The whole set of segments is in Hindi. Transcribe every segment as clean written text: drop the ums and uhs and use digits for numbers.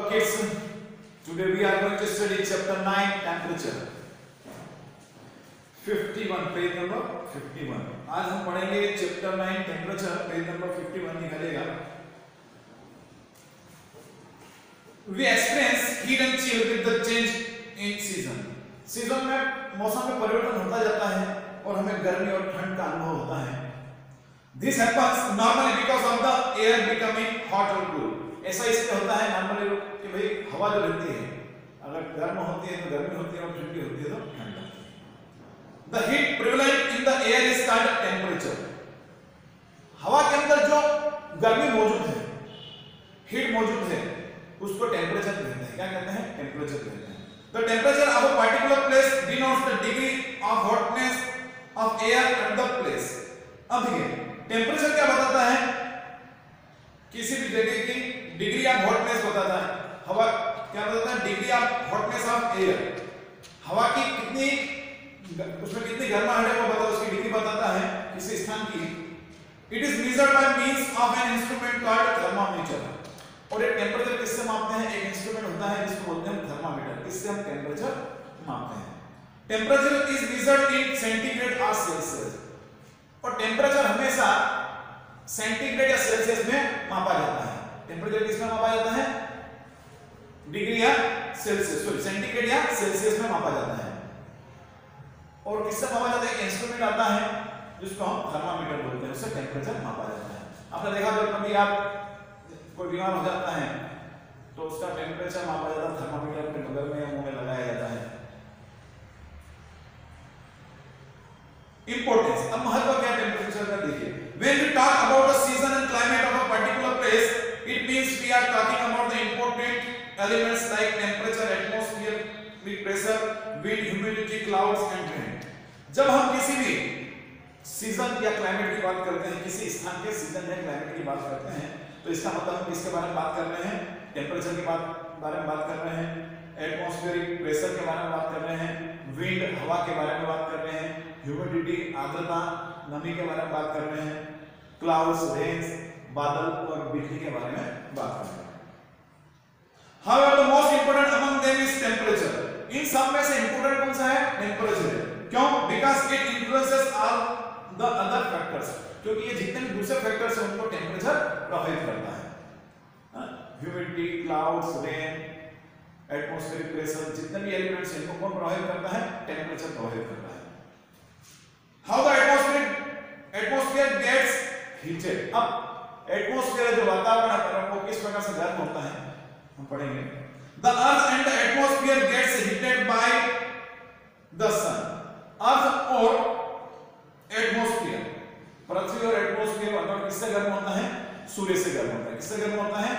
kids, today we are going to study chapter 9 temperature. 51 page number 51. आज हम पढ़ेंगे चैप्टर 9 टेम्परेचर. पेज नंबर 51 निकलेगा. We experience heat and chill with the change in season. Season में मौसम में परिवर्तन होता जाता है और हमें गर्मी और ठंड का अनुभव होता है. This happens normally because of the air becoming hot or cool. ऐसा इसलिए होता है नॉर्मली कि भाई हवा जो रहती है अगर गर्म होती है तो गर्मी होती है और ठंडी होती है तो ठंड होती है. The heat prevalent in the air is called temperature. हवा के अंदर जो गर्मी मौजूद है, हीट मौजूद है, उसको टेम्परेचर कहते हैं. क्या कहते हैं? टेम्परेचर कहते हैं. The temperature of a particular place denotes the degree of hotness of air at the place. अब देखिए टेम्परेचर क्या बताता है? किसी भी जगह की डिग्री ऑफ हॉटनेस बताता है. हवा क्या बताता है? Degree of hotness of air. हवा की कितनी, उसमें कितनी गर्माहट है वो बताता है, उसकी डिग्री बताता है किसी स्थान की. It is measured by means of an instrument called thermometer. और ये टेम्परेचर किससे मापते हैं? एक इंस्ट्रूमेंट होता है जिसको बोलते हैं थर्मामीटर. इससे हम टेम्परेचर मापते हैं. Temperature is measured in centigrade और सेल्सियस. और टेम्परेचर हमेशा सेंटीग्रेड या सेल्सियस में मापा जाता है. टेम्परेचर किसमें मापा जाता है? डिग्री या सेल्सियस, सॉरी सेंटीग्रेड या सेल्सियस में मापा जाता है. और किससे मापा जाता है? एक इंस्ट्रूमेंट आता है जिसको हम थर्मामीटर बोलते हैं, उससे टेम्परेचर मापा जाता है. आपने देखा जब कभी आप कोई बीमार हो जाता है तो उसका टेम्परेचर मापा जाता है, थर्मामीटर अपने बगल में या मुंह में लगाया जाता है. इंपॉर्टेंस, अब महत्व क्या है टेम्परेचर का देखिए. When we talk about the season and climate of a particular place, it means we are talking about the important elements like temperature, atmospheric pressure, wind, humidity, clouds and rain. जब हम किसी भी सीजन या क्लाइमेट की बात करते हैं, किसी स्थान के सीजन या क्लाइमेट की बात करते हैं, तो इसका मतलब हम किसके बारे में बात कर रहे हैं? टेम्परेचर के बारे में बात कर रहे हैं, एटमॉस्फेरिक प्रेशर के बारे में बात कर रहे हैं, विंड हवा के बारे में बात कर रहे हैं, ह्यूमिडिटी आर्द्रता नमी के बारे में बात कर रहे हैं, क्लाउड्स रेन्स बादल और बिजली के बारे में बात कर रहे हैं. However, the most important among them is temperature. इन सब में से इंपॉर्टेंट कौन सा है? टेम्परेचर है. क्यों? Because it influences all the other factors. क्योंकि ये जितने भी दूसरे फैक्टर्स हैं उनको टेम्परेचर प्रभावित करता है. Humidity, clouds, rain, atmospheric pressure, जितने भी एलिमेंट्स हैं इनको कौन प्रभावित करता है? टेम्परेचर प्रभावित करता है. How the atmosphere gets heated. अब एटमॉस्फेयर जो वातावरण है वो किस प्रकार से गर्म होता है हम पढ़ेंगे. The earth and the atmosphere gets heated by the sun. अर्थ और एटमॉस्फेयर, पृथ्वी और एटमॉस्फेयर वातावरण किससे गर्म होता है? सूर्य से गर्म होता है. किससे गर्म होता है?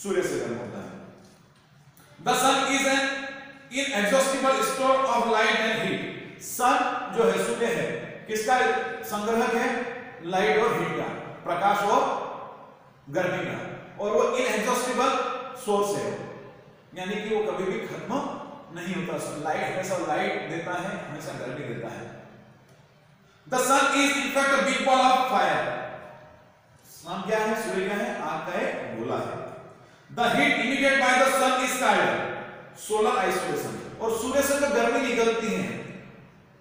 सूर्य से गर्म होता है. The sun is an inexhaustible store of light and heat. सन जो है, सूर्य है, किसका संग्रहक है? लाइट और हीट का, प्रकाश और गर्मी का. और वो इनएग्जॉस्टिबल सोर्स है, यानी कि वो कभी भी खत्म नहीं होता. लाइट हमेशा लाइट देता है, हमेशा गर्मी देता है. The sun is in fact a big ball of fire. सन क्या है? सूर्य क्या है? आग का एक गोला है. The heat emitted by the sun is called solar isolation. और सूर्य से जो गर्मी निकलती है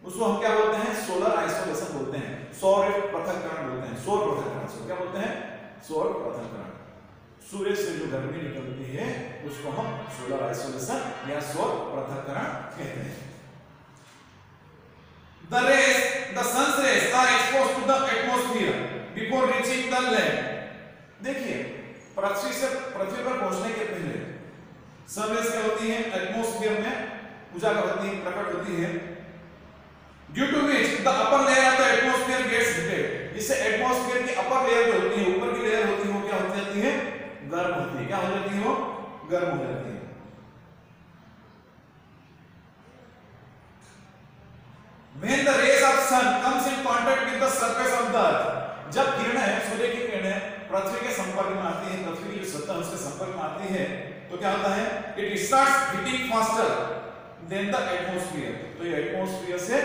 उसको हम क्या बोलते हैं? सोलर आइसोलेशन बोलते हैं, सौर पृथक्करण बोलते हैं. सौर पृथक्करण से क्या बोलते हैं? सौर पृथक्करण. सूर्य से जो गर्मी निकलती है उसको हम सोलर आइसोलेशन या सौर पृथक्करण कहते हैं. The sun's rays are exposed to the atmosphere before reaching the land. देखिए पृथ्वी पर पहुंचने के पहले सन रेज क्या होती है? एटमॉस्फेयर में उजागर होती है, प्रकट होती है. Due to which the upper layer of the atmosphere gets heated. जिससे एटमॉस्फेयर की अपर लेयर जो होती है, ऊपर की लेयर होती है, वो क्या हो जाती है? गर्म होती है. क्या हो जाती है? वो गर्म हो जाती है. When the rays of sun comes in contact with the surface of the earth. जब किरणें, सूर्य की किरणें पृथ्वी के संपर्क में आती है, पृथ्वी की जो सतह उसके संपर्क में आती है, तो क्या होता है? It starts heating faster than the atmosphere. तो ये एटमॉस्फेयर से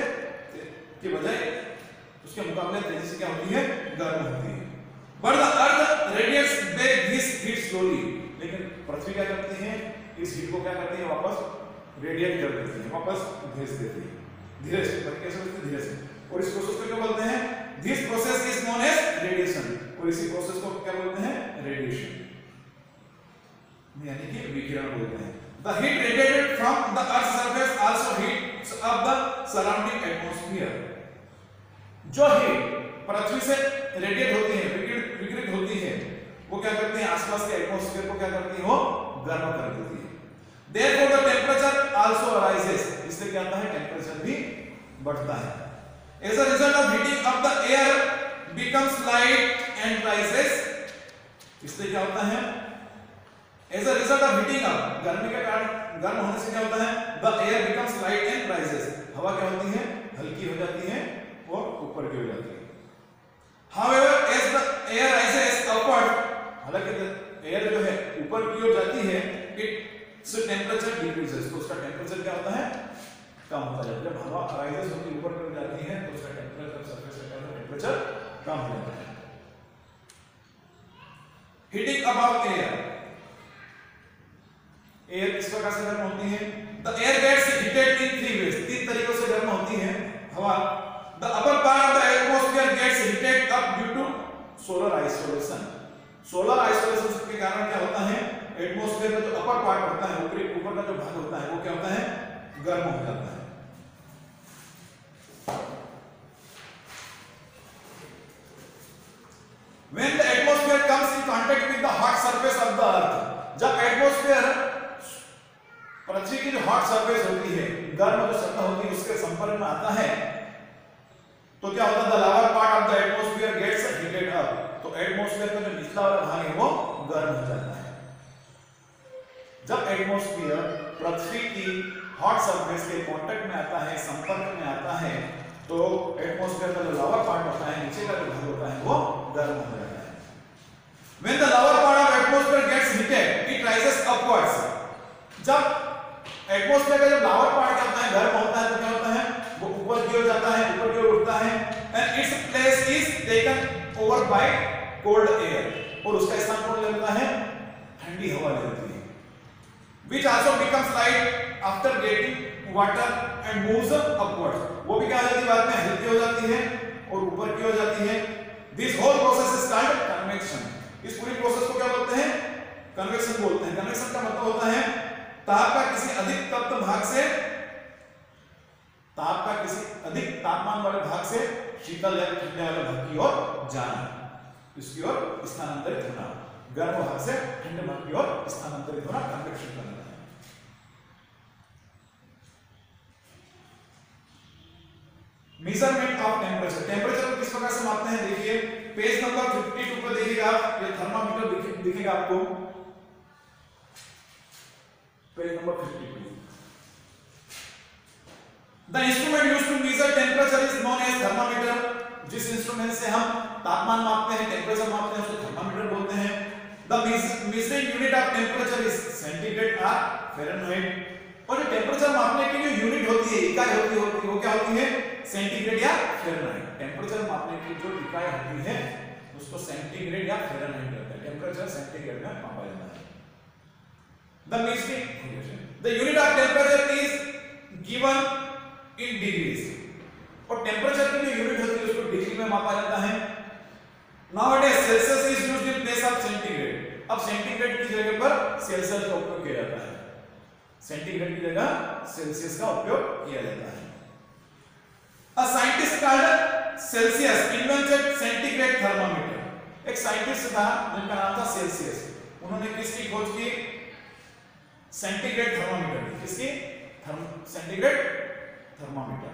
के बजाय उसके मुकाबले तेजी से क्या होती है? गर्म होती है. But the earth radiates back this heat slowly. लेकिन पृथ्वी क्या करती है, इस हीट को क्या करती है, वापस रेडिएट कर देती है, वापस भेज देती है धीरे से, कैसे बोलते हैं, धीरे से। और इस प्रोसेस को क्या बोलते हैं, this process is known as radiation, और इसी प्रोसेस को क्या बोलते हैं, रेडिएशन, यानी कि विकिरण बोलते हैं। The heat radiated from the earth's surface also heats up the surrounding atmosphere. जो हीट पृथ्वी से रेडिएट होती है, विकिरित होती है, वो क्या करती है, आसपास के एटमॉस्फेयर को क्या करती है, वो गर्म कर देती है। Therefore the temperature also rises, इससे क्या होता है, टेम्परेचर भी बढ़ता है। As a result of heating up the air becomes light and rises, इससे क्या होता है, As a result of heating up, गर्मी के कारण गर्म होने से क्या होता है, the air becomes light and rises, हवा क्या होती है, हल्की हो जाती है और ऊपर की हो जाती है। However, as the air rises upward, हालांकि एयर जो है ऊपर की ओर जाती है, its temperature decreases, तो उसका टेम्परेचर क्या होता है, कम होता है। जब हवा राइजेस होती है, ऊपर की ओर जाती है, तो उसका टेम्परेचर सरफेस का टेम्परेचर कम हो जाता है। Heating above air, एयर किस प्रकार से गर्म होती है, the air gets heated in three ways, तीन तरीकों से गर्म होती है हवा। the upper part of the atmosphere gets heated up due to solar isolation, solar isolation के कारण क्या होता है, एटमॉस्फेयर में जो अपर पार्ट होता है, ऊपर का जो भाग होता है, वो क्या होता है, गर्म हो जाता है। When the atmosphere comes in contact with the hot surface of the earth, जब एटमॉस्फेयर पृथ्वी की जो हॉट सरफेस होती है, गर्म जो सतह होती है, उसके संपर्क में आता है, तो क्या होता है, the lower part of the atmosphere gets heated up, तो एटमॉस्फेयर का जो निचला वाला भाग है वो गर्म हो जाता है। जब एटमॉस्फेयर पृथ्वी की हॉट सरफेस के कांटेक्ट में आता है, संपर्क में आता है, तो एटमॉस्फेयर का जो लोअर पार्ट होता है, नीचे का जो भाग होता है, वो गर्म हो जाता है। When the lower part of atmosphere gets heated, it rises upwards. जब एटमॉस्फेयर का जो लोअर पार्ट क्या होता है, गर्म होता है, तो क्या होता है, वो ऊपर की ओर जाता है, ऊपर की ओर उठता है, and its place is taken over by cold air, और उसका स्थान कौन लेता है, ठंडी हवा लेती है, which also becomes light after getting water and moves upwards, वो भी क्या हो जाती है, बाद में हल्की हो जाती है और ऊपर की ओर जाती है। This whole process is called convection, इस पूरी प्रोसेस को क्या बोलते हैं, कन्वेक्शन बोलते हैं। कन्वेक्शन का मतलब होता है ताप का किसी अधिक तप्त भाग से, ताप का किसी अधिक तापमान वाले भाग से शीतल या ठंडे वाले भाग की ओर जाना, इसकी ओर स्थानांतरित होना, गर्म भाग से ठंडे भाग की ओर स्थानांतरित होना, कन्वेक्शन कहलाता है। मेजरमेंट ऑफ टेम्परेचर, टेम्परेचर को किस प्रकार से मापते हैं, देखिए पेज नंबर 52 पर देखिएगा, ये थर्मामीटर दिखेगा आपको, page number 52। The instrument used to measure temperature is known as thermometer, जिस इंस्ट्रूमेंट से हम तापमान मापते हैं, टेम्परेचर मापते हैं, उसको थर्मामीटर बोलते हैं। The measuring unit of temperature is centigrade or Fahrenheit, और जो टेम्परेचर मापने की जो यूनिट होती है, इकाई होती है, वो क्या होती है, सेंटीग्रेड या फ़ारेनहाइट। टेम्परेचर मापने की जो इकाई होती है उसको सेंटीग्रेड या फ़ारेनहाइट कहते हैं। टेम्परेचर सेंटीग्रेड में मापा जाता है। The measuring the unit of temperature is given in degrees, और टेम्परेचर की जो यूनिट होती है उसको डिग्री में मापा जाता है। Nowadays Celsius is used in place of centigrade, अब सेंटीग्रेड की जगह पर सेल्सियस का उपयोग किया जाता है, सेंटीग्रेड की जगह सेल्सियस का उपयोग किया जाता है। A scientist called Celsius invented centigrade thermometer, एक साइंटिस्ट था जिनका नाम था सेल्सियस, उन्होंने किसकी खोज की, सेंटीग्रेड थर्मामीटर, किसकी, सेंटीग्रेड थर्मामीटर,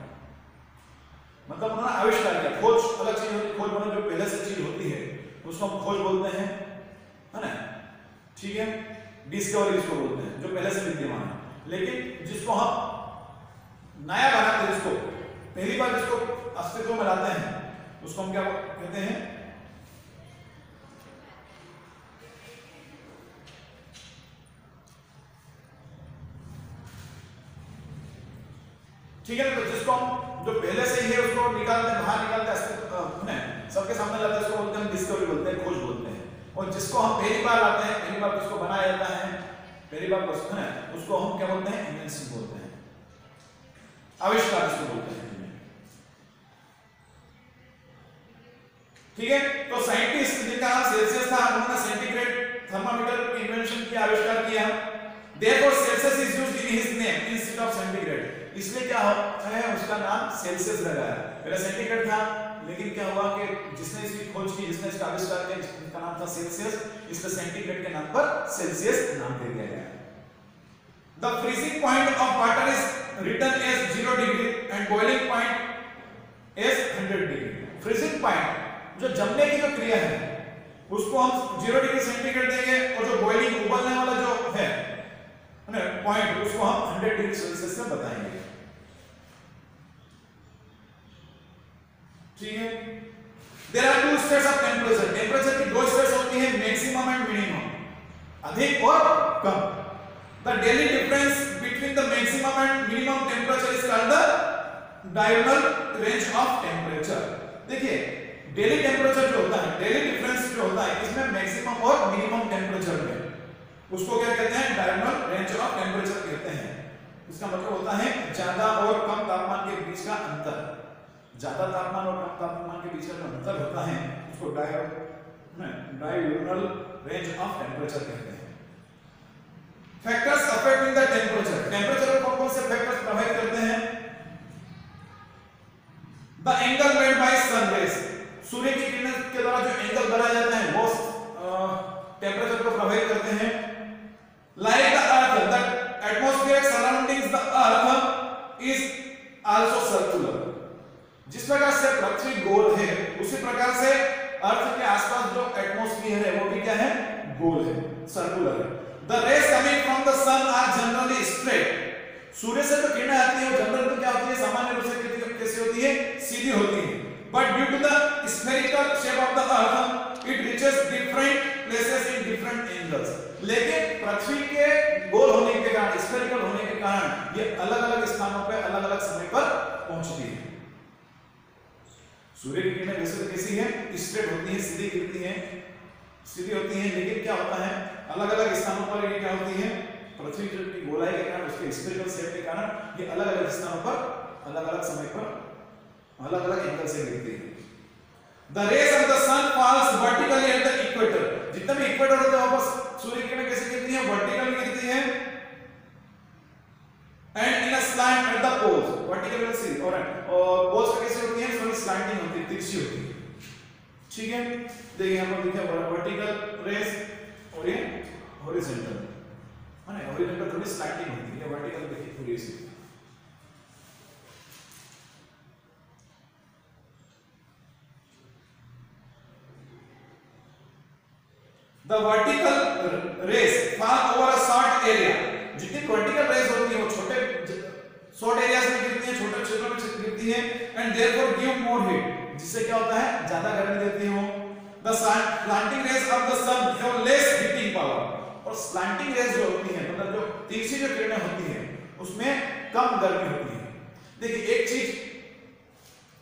मतलब उन्होंने आविष्कार किया। खोज अलग चीज होती है, खोज मतलब जो पहले से चीज होती है उसको हम खोज बोलते हैं, है ना, ठीक है, डिस्कवरी इसको बोलते हैं जो पहले से विद्यमान है। लेकिन जिसको हम नया बनाते हैं, जिसको पहली बार जिसको अस्तित्व में लाते हैं, उसको हम क्या कहते हैं, ठीक है। तो जिसको हम जो पहले से ही है उसको निकालते हैं, बाहर निकालते हैं, सबके सामने लाते हैं, उसको बोलते हैं डिस्कवरी बोलते हैं, खोज बोलते हैं। और जिसको हम पहली बार लाते हैं, पहली बार जिसको बनाया जाता है पहली बात है ना, उसको हम क्या बोलते हैं, इन्वेंशन बोलते हैं, आविष्कार इसको बोलते हैं। ठीक है, तो साइंटिस्ट जिनका नाम सेल्सियस था, उन्होंने सेंटीग्रेड थर्मामीटर की इन्वेंशन किया, आविष्कार किया। Therefore Celsius is used in his name instead of centigrade। इसलिए क्या है, उसका नाम सेल्सियस लगा है, पहले सेंटीग्रेड था, लेकिन क्या हुआ कि जिसने इसकी खोज की, जिसने इसका आविष्कार किया, जिसका नाम था सेल्सियस, इसलिए सेंटीग्रेड के नाम पर सेल्सियस नाम दे दिया गया। The freezing point of water is written as 0 degree and boiling point as 100 degree। Freezing point, जो जमने की जो क्रिया है, उसको हम 0 डिग्री सेंटीग्रेड देंगे, और जो बॉइलिंग उबलने वाला जो है पॉइंट, उसको हम 100 डिग्री सेल्सियस में बताएंगे। ठीक है, there are two states of temperature. Temperature की दो स्टेट्स होती हैं, मैक्सिमम एंड मिनिमम, अधिक और कम। The daily difference between the maximum and minimum temperature is called the diagonal range of temperature. देखिए, डेली टेंपरेचर जो होता है, डेली डिफरेंस जो होता है, इसमें मैक्सिमम और मिनिमम टेंपरेचर में, उसको क्या कहते हैं, डायगोनल रेंज ऑफ टेंपरेचर कहते हैं। इसका मतलब होता है ज्यादा और कम तापमान के बीच का अंतर। ज्यादा तापमान और कम तापमान के बीच का जो अंतर होता है, उसको डायगोनल रेंज ऑफ टेंपरेचर कहते हैं। Factors affecting the temperature. Temperature को कौन से फैक्टर्स प्रभावित करते हैं? The angle made by sun rays. सूर्य की किरणों के द्वारा जो एंगल बनाया जाता है, वो टेंपरेचर को प्रभावित करते हैं। Like the earth, the atmosphere surrounding the earth is also circular। जिस प्रकार से पृथ्वी गोल है, उसी प्रकार से अर्थ के आसपास जो एटमॉस्फेयर है, वो भी क्या है, गोल है, सर्कुलर है। The rays coming from the sun are generally straight। सूर्य से जो किरणें आती है, वो जनरली क्या होती है, सामान्य रूप से कैसी होती है, सीधी होती है। But due to the spherical shape of the earth, it reaches different places in different angles। लेकिन पृथ्वी के गोल होने के कारण, स्फेरिकल होने के कारण, ये अलग-अलग स्थानों पर अलग-अलग समय पर पहुंचती है। सूर्य की किरणें वैसे तो कैसी है, स्ट्रेट होती हैं, सीधी गिरती हैं, सीधी होती हैं, लेकिन क्या होता है, अलग-अलग स्थानों पर ये क्या होती है, पृथ्वी की गोलाई के कारण, उसके स्फेरिकल शेप के कारण, ये अलग-अलग स्थानों पर अलग-अलग समय पर अलग-अलग एंगल से गिरती है। The rays of the sun falls vertically at the equator। जितना भी इक्वेटर होता है, वहां पर सूर्य की किरणें कैसे गिरती हैं, वर्टिकली गिरती हैं, and in a slant at the poles, vertical and सीधी, और पोल्स पे कैसे होती हैं, थोड़ी स्लैंटिंग होती है, तिरछी होती है। ठीक है, देखिए यहां पर देखिए वर्टिकल रेस और ये हॉरिजॉन्टल, है ना, हॉरिजॉन्टल थोड़ी स्लैंटिंग होती है, वर्टिकल देखिए पूरी ऐसी। The vertical rays fall over a short area। जितनी vertical rays होती है, वो छोटे short areas में गिरती हैं, छोटे क्षेत्रों में गिरती हैं, and therefore give more heat। जिससे क्या होता है, ज्यादा गर्मी देती है वो। The slanting rays of the sun have less heating power। और slanting rays जो होती हैं, मतलब जो तिरछी जो किरणें होती हैं, उसमें कम गर्मी होती है। देखिए एक चीज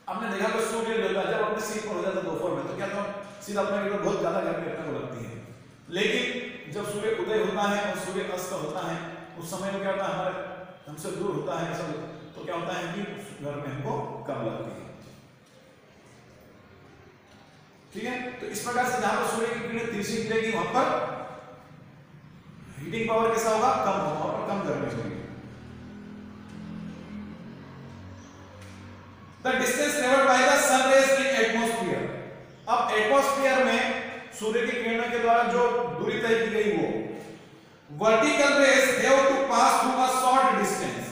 आपने देखा, तो सूर्य जो होता है, जब अपने सिर पर हो जाता है दोपहर में, तो क्या तो सीधा अपने को बहुत ज्यादा गर्मी अपने को लगती है। लेकिन जब सूर्य उदय होता है और सूर्य अस्त होता है, उस समय में क्या होता है, हमारे हमसे दूर होता है सब, तो क्या होता है कि गर्मी हमको कम लगती है। ठीक है, तो इस प्रकार से जहां पर सूर्य की किरणें तिरछी गिरेगी, वहां पर हीटिंग पावर कैसा होगा, कम होगा, और कम गर्मी होगी। The distance traveled by the sun rays in atmosphere। अब एटमॉस्फेयर में सूर्य की किरणों के द्वारा जो दूरी तय की गई, वो vertical rays have to pass through a short distance,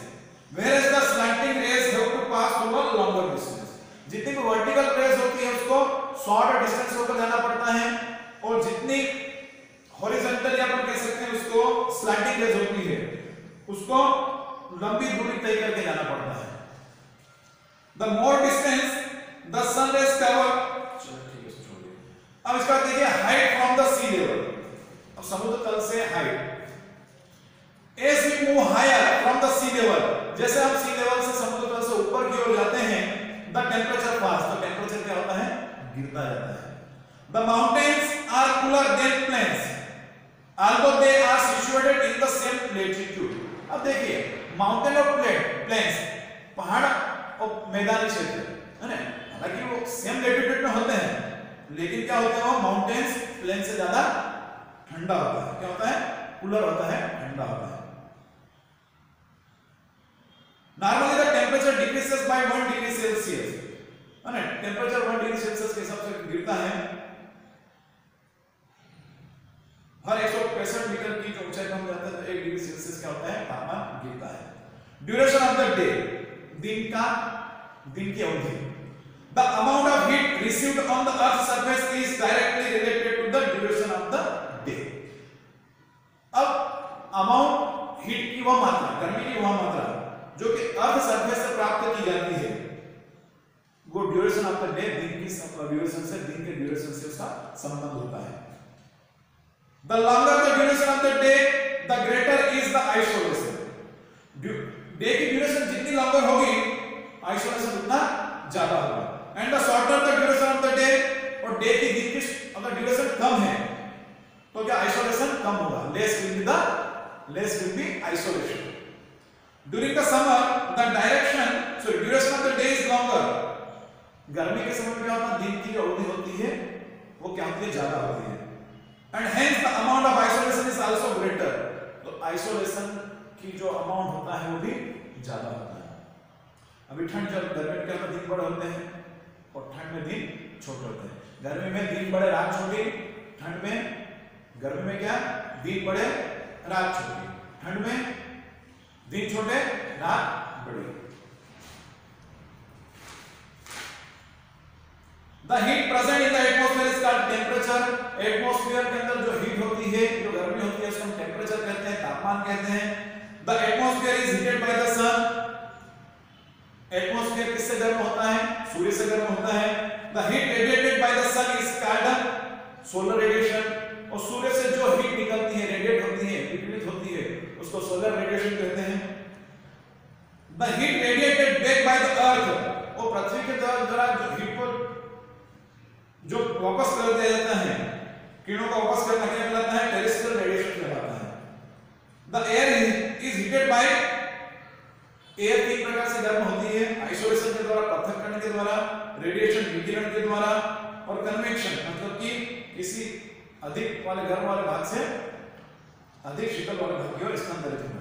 whereas the slanting rays have to pass through a longer distance। जितनी भी vertical rays होती है, उसको short distance होकर जाना पड़ता है, और जितनी horizontal या अपन कह सकते हैं उसको slanting rays होती है, उसको लंबी दूरी तय करके जाना पड़ता है। The more distance the sun rays cover। अब इसका देखिए height from the sea level. अब समुद्र तल से height, as we move higher from the sea level, जैसे हम सी लेवल से समुद्र तल से ऊपर की ओर जाते हैं, द टेंपरेचर फॉल्स, तो टेंपरेचर क्या होता है, गिरता जाता है। The mountains are cooler than plains. although they are situated in the same latitude. अब देखिए माउंटेन और प्लेन्स पहाड़ और मैदानी क्षेत्र है ना, हालांकि वो सेम लेटिट्यूड में होते हैं लेकिन क्या होता है वो माउंटेन्स प्लेन से ज्यादा ठंडा होता है। क्या होता है? कूलर होता है, ठंडा होता है। Normally the temperature decreases by 1 degree Celsius, है ना, टेम्परेचर 1 डिग्री सेल्सियस के हिसाब से गिरता है हर 165 मीटर की ऊंचाई पर हम जाते हैं तो 1 डिग्री सेल्सियस क्या होता है? तापमान गिरता है। ड्यूरेशन ऑफ द डे, दिन की अवधि। The amount of heat received on the earth's surface is directly related to the duration of the day. अब अमाउंट हीट की वह मात्रा, गर्मी की वह मात्रा जो कि अर्थ सरफेस से प्राप्त की जाती है वो ड्यूरेशन ऑफ द डे, दिन की ड्यूरेशन से, दिन के ड्यूरेशन से उसका संबंध होता है। The longer the duration of the day, the greater is the isolation. Day की ड्यूरेशन जितनी लंबर होगी आइसोलेशन उतना ज्यादा होगा। And the shorter the duration of the day, और डे की दिन की अगर ड्यूरेशन कम है तो क्या आइसोलेशन कम होगा, less will be isolation. During the summer the duration of the day is longer. गर्मी के समय क्या होता है? दिन की जो अवधि होती है वो क्या होती है? ज्यादा होती है। And hence the amount of isolation is also greater. तो आइसोलेशन की जो अमाउंट होता है वो भी ज्यादा होता है। अभी ठंड जब गर्मी के अंदर दिन बड़े होते हैं और ठंड में दिन छोटे होते हैं। गर्मी में दिन बड़े रात छोटी, ठंड में गर्मी में क्या? दिन बड़े रात छोटी, ठंड में दिन छोटे रात बड़ी। The heat present in the atmosphere is called temperature. Atmosphere के अंदर जो हीट होती है, जो गर्मी होती है उसको हम टेम्परेचर कहते हैं, तापमान कहते हैं। The atmosphere is heated by the sun. Atmosphere किससे गर्म होता है? सूर्य से गर्म होता है। The heat radiated by the sun is called solar radiation. और सूर्य से जो हीट निकलती है, रेडिएट होती है, विकिरित होती है, उसको सोलर रेडिएशन कहते हैं। The heat radiated back by the earth, और पृथ्वी के द्वारा जो हीट को जो वापस कर दिया जाता है, किरणों को वापस करना क्या कहलाता है? टेरेस्ट्रियल रेडिएशन कहलाता है। The air is heated by, air तीन प्रकार से गर्म होती है, आइसोलेशन के द्वारा, पृथक्करण के द्वारा, रेडिएशन विकिरण के द्वारा, और कन्वेक्शन मतलब कि किसी अधिक वाले गर्म वाले भाग से अधिक शीतल वाले भाग की ओर स्थानांतरित होना।